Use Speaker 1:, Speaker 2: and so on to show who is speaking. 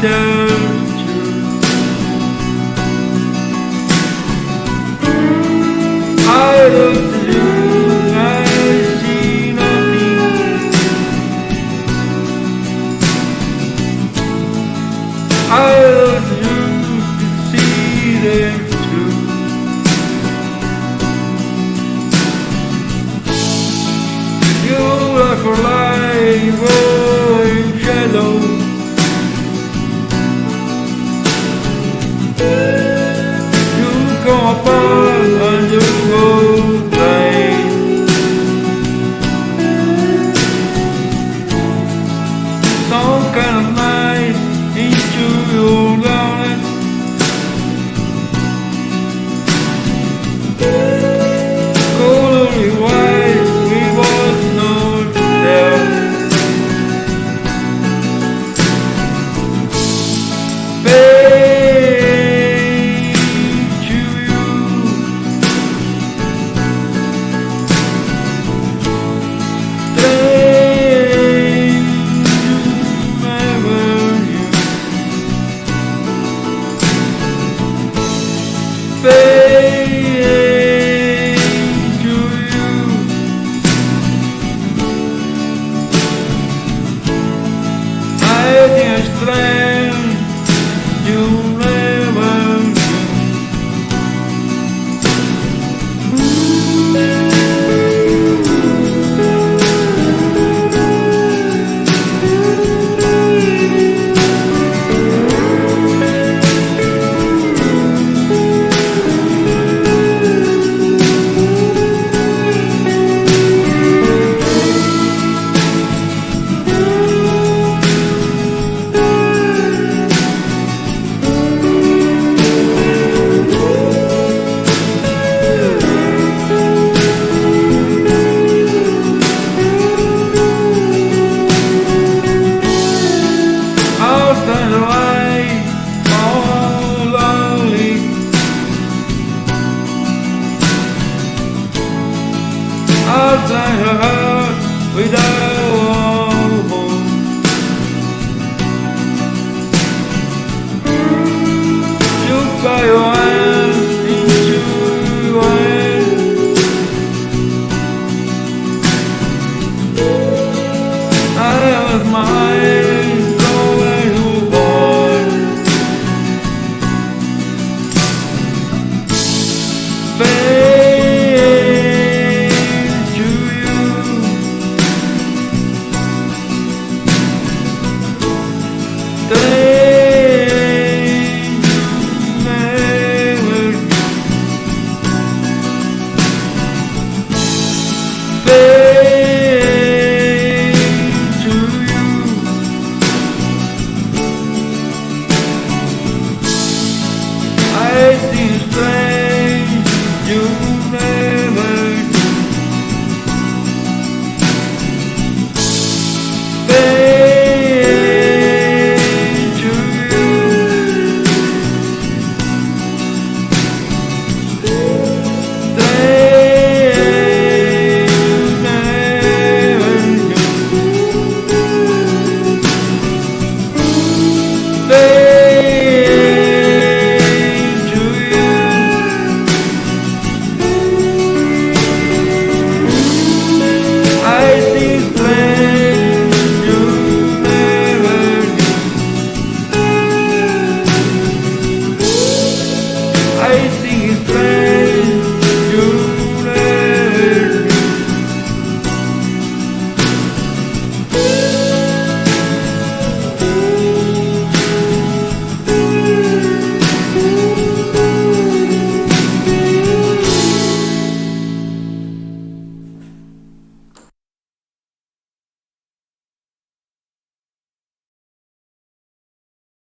Speaker 1: there's truth. I look to you, I see nothing. I look to you to see there's truth. You look for light, rolling shadow. You come apart and you go blind. Some kind of night into your loneliness. Colorly white, we both know that. Strange, you never knew. Outside her heart without a home. Took by your hand into your hand. I was mine.